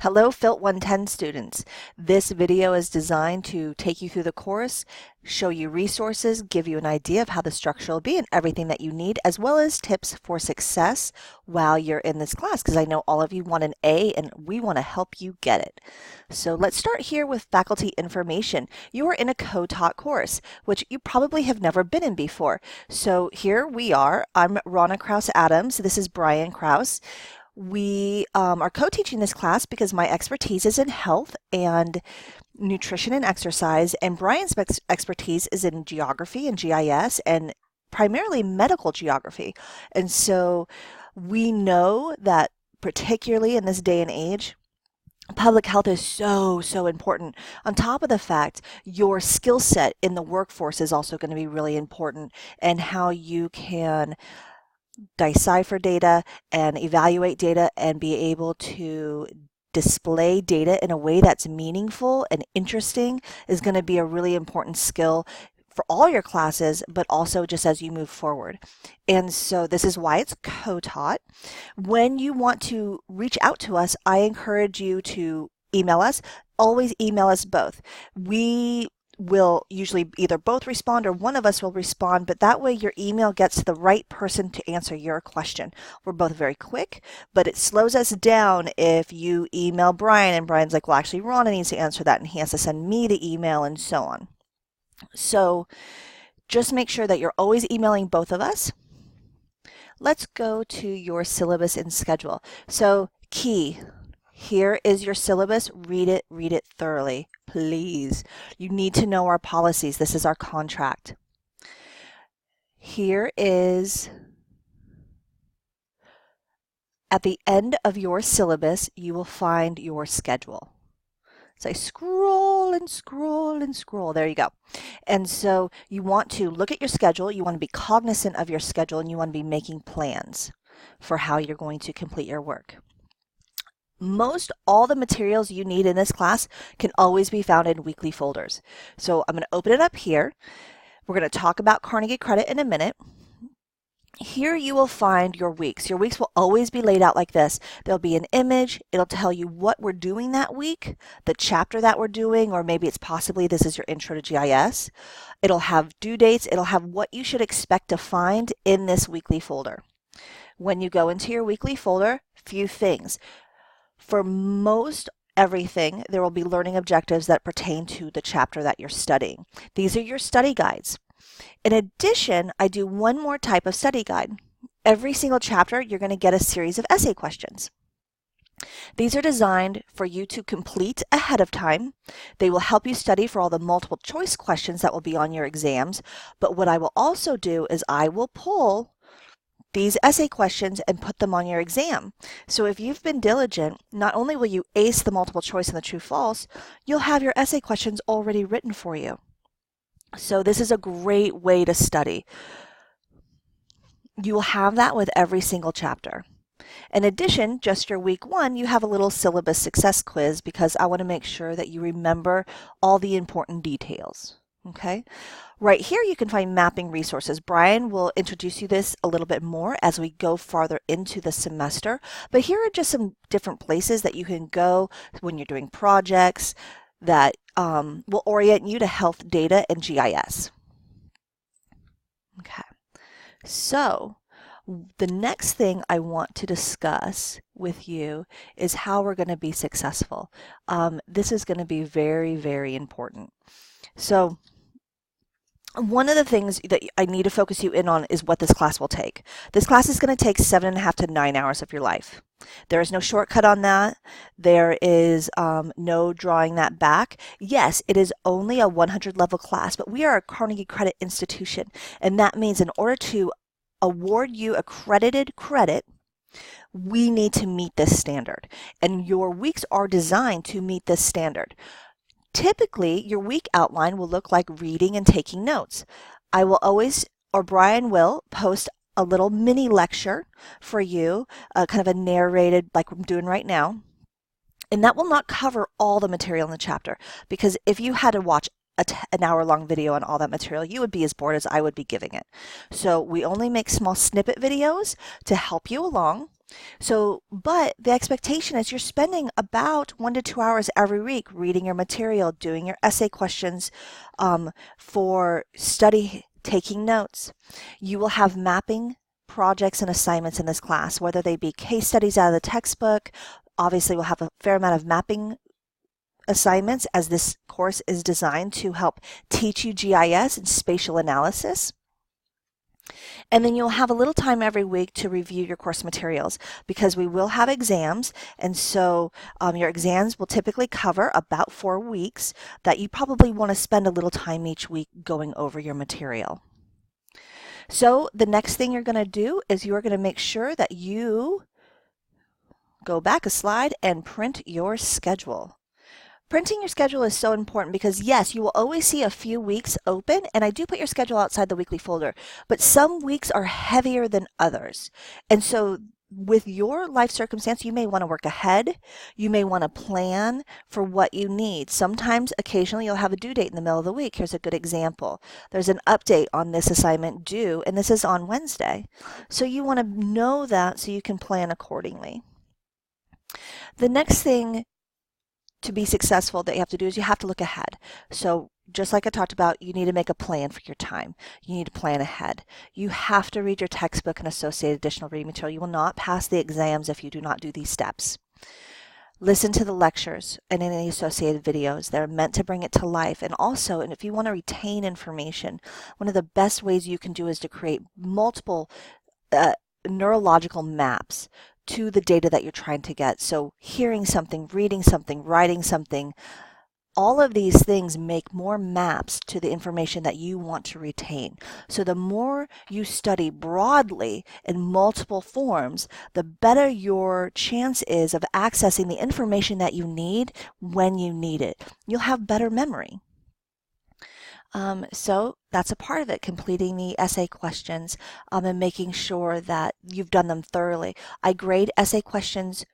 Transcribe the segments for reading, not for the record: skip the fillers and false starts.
Hello, Filt 110 students. This video is designed to take you through the course, show you resources, give you an idea of how the structure will be and everything that you need, as well as tips for success while you're in this class, because I know all of you want an A and we want to help you get it. So let's start here with faculty information. You are in a co-taught course, which you probably have never been in before. So here we are. I'm Ronna Krause Adams. This is Brian Krause. We are co-teaching this class because my expertise is in health and nutrition and exercise, and Brian's expertise is in geography and GIS and primarily medical geography. And so we know that particularly in this day and age, public health is so important. On top of the fact, your skill set in the workforce is also going to be really important, and how you can decipher data and evaluate data and be able to display data in a way that's meaningful and interesting is going to be a really important skill for all your classes, but also just as you move forward. And so this is why it's co-taught. When you want to reach out to us, I encourage you to email us. Always email us both. We will usually either both respond or one of us will respond, but that way your email gets to the right person to answer your question. We're both very quick, but it slows us down if you email Brian and Brian's like, well, actually, Ronna needs to answer that and he has to send me the email and so on. So just make sure that you're always emailing both of us. Let's go to your syllabus and schedule. So key, here is your syllabus. Read it thoroughly, please. You need to know our policies. This is our contract. Here is, at the end of your syllabus, you will find your schedule. So I scroll and scroll and scroll. There you go. And so you want to look at your schedule. You want to be cognizant of your schedule, and you want to be making plans for how you're going to complete your work. Most all the materials you need in this class can always be found in weekly folders. So I'm going to open it up here. We're going to talk about Carnegie Credit in a minute. Here you will find your weeks. Your weeks will always be laid out like this. There'll be an image. It'll tell you what we're doing that week, the chapter that we're doing, or maybe it's possibly this is your intro to GIS. It'll have due dates. It'll have what you should expect to find in this weekly folder. When you go into your weekly folder, few things. For most everything, there will be learning objectives that pertain to the chapter that you're studying. These are your study guides. In addition, I do one more type of study guide. Every single chapter, you're going to get a series of essay questions. These are designed for you to complete ahead of time. They will help you study for all the multiple choice questions that will be on your exams. But what I will also do is I will pull these essay questions and put them on your exam. So if you've been diligent, not only will you ace the multiple choice and the true false, you'll have your essay questions already written for you. So this is a great way to study. You will have that with every single chapter. In addition, just your week one, you have a little syllabus success quiz because I want to make sure that you remember all the important details. Okay. Right here you can find mapping resources. Brian will introduce you this a little bit more as we go farther into the semester, but here are just some different places that you can go when you're doing projects that will orient you to health data and GIS. Okay, so the next thing I want to discuss with you is how we're going to be successful. This is going to be very important. So one of the things that I need to focus you in on is what this class will take. This class is going to take 7.5 to 9 hours of your life. There is no shortcut on that. There is no drawing that back. Yes, it is only a 100 level class, but we are a Carnegie Credit institution, and that means in order to award you accredited credit, we need to meet this standard, and your weeks are designed to meet this standard. Typically, your week outline will look like reading and taking notes. I will always, or Brian will, post a little mini lecture for you, kind of a narrated like I'm doing right now. And that will not cover all the material in the chapter, because if you had to watch an hour-long video on all that material, you would be as bored as I would be giving it. So we only make small snippet videos to help you along. So, but the expectation is you're spending about 1 to 2 hours every week reading your material, doing your essay questions for study, taking notes. You will have mapping projects and assignments in this class, whether they be case studies out of the textbook. Obviously, we'll have a fair amount of mapping assignments as this course is designed to help teach you GIS and spatial analysis. And then you'll have a little time every week to review your course materials because we will have exams. And so your exams will typically cover about 4 weeks that you probably want to spend a little time each week going over your material. So the next thing you're going to do is you're going to make sure that you go back a slide and print your schedule. Printing your schedule is so important because yes, you will always see a few weeks open, and I do put your schedule outside the weekly folder, but some weeks are heavier than others. And so with your life circumstance, you may want to work ahead. You may want to plan for what you need. Sometimes, occasionally, you'll have a due date in the middle of the week. Here's a good example. There's an update on this assignment due, and this is on Wednesday. So you want to know that so you can plan accordingly. The next thing to be successful that you have to do is you have to look ahead. So just like I talked about, you need to make a plan for your time. You need to plan ahead. You have to read your textbook and associated additional reading material. You will not pass the exams if you do not do these steps. Listen to the lectures and any associated videos. They're meant to bring it to life. And also, and if you want to retain information, one of the best ways you can do is to create multiple neurological maps to the data that you're trying to get. So hearing something, reading something, writing something, all of these things make more maps to the information that you want to retain. So the more you study broadly in multiple forms, the better your chance is of accessing the information that you need when you need it. You'll have better memory. So that's a part of it, completing the essay questions and making sure that you've done them thoroughly. I grade essay questions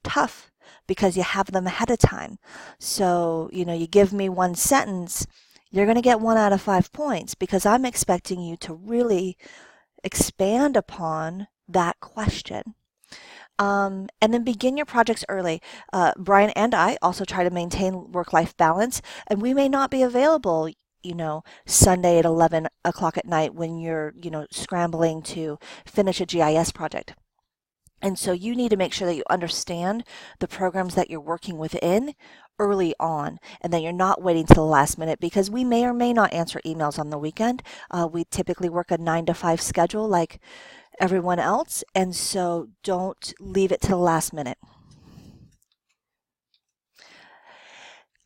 tough because you have them ahead of time. So, you give me one sentence, you're going to get 1 out of 5 points because I'm expecting you to really expand upon that question. And then begin your projects early. Brian and I also try to maintain work-life balance, and we may not be available Sunday at 11 o'clock at night when you're, scrambling to finish a GIS project. And so you need to make sure that you understand the programs that you're working within early on, and that you're not waiting till the last minute because we may or may not answer emails on the weekend. We typically work a 9 to 5 schedule like everyone else, and so don't leave it to the last minute.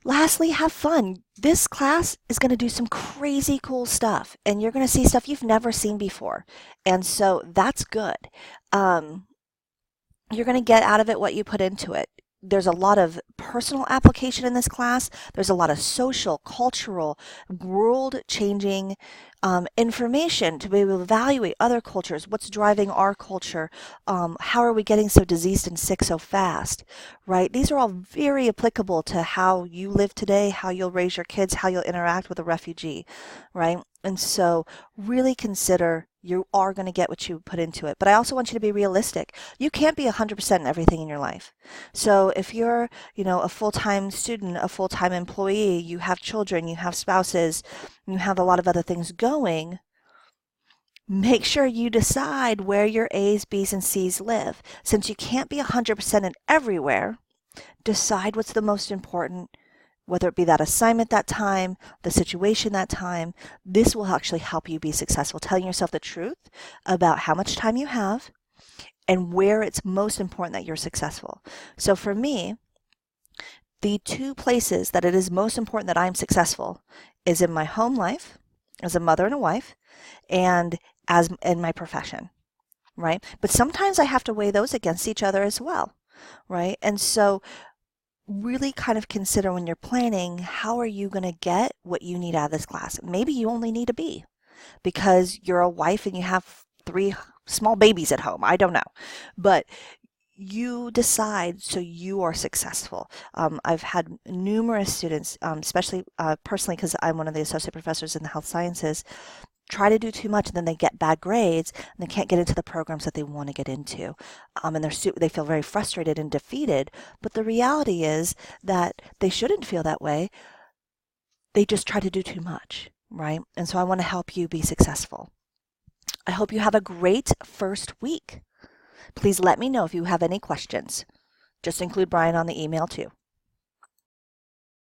Lastly, have fun. This class is going to do some crazy cool stuff, and you're going to see stuff you've never seen before. And so that's good. You're going to get out of it what you put into it. There's a lot of personal application in this class. There's a lot of social, cultural, world-changing information to be able to evaluate other cultures. What's driving our culture? How are we getting so diseased and sick so fast? Right? These are all very applicable to how you live today, how you'll raise your kids, how you'll interact with a refugee, right? And so really consider you are going to get what you put into it. But I also want you to be realistic. You can't be 100% in everything in your life. So if you're, a full-time student, a full-time employee, you have children, you have spouses, you have a lot of other things going, make sure you decide where your A's, B's, and C's live. Since you can't be 100% in everywhere, decide what's the most important, whether it be that assignment that time, the situation that time. This will actually help you be successful, telling yourself the truth about how much time you have and where it's most important that you're successful. So for me, the 2 places that it is most important that I'm successful is in my home life as a mother and a wife, and as in my profession, right? But sometimes I have to weigh those against each other as well, right? And so really kind of consider when you're planning, how are you going to get what you need out of this class? Maybe you only need a B because you're a wife and you have 3 small babies at home. I don't know. But you decide so you are successful. I've had numerous students, especially personally because I'm one of the associate professors in the health sciences, try to do too much, and then they get bad grades and they can't get into the programs that they want to get into. And they feel very frustrated and defeated. But the reality is that they shouldn't feel that way. They just try to do too much, right? And so I want to help you be successful. I hope you have a great first week. Please let me know if you have any questions. Just include Brian on the email too.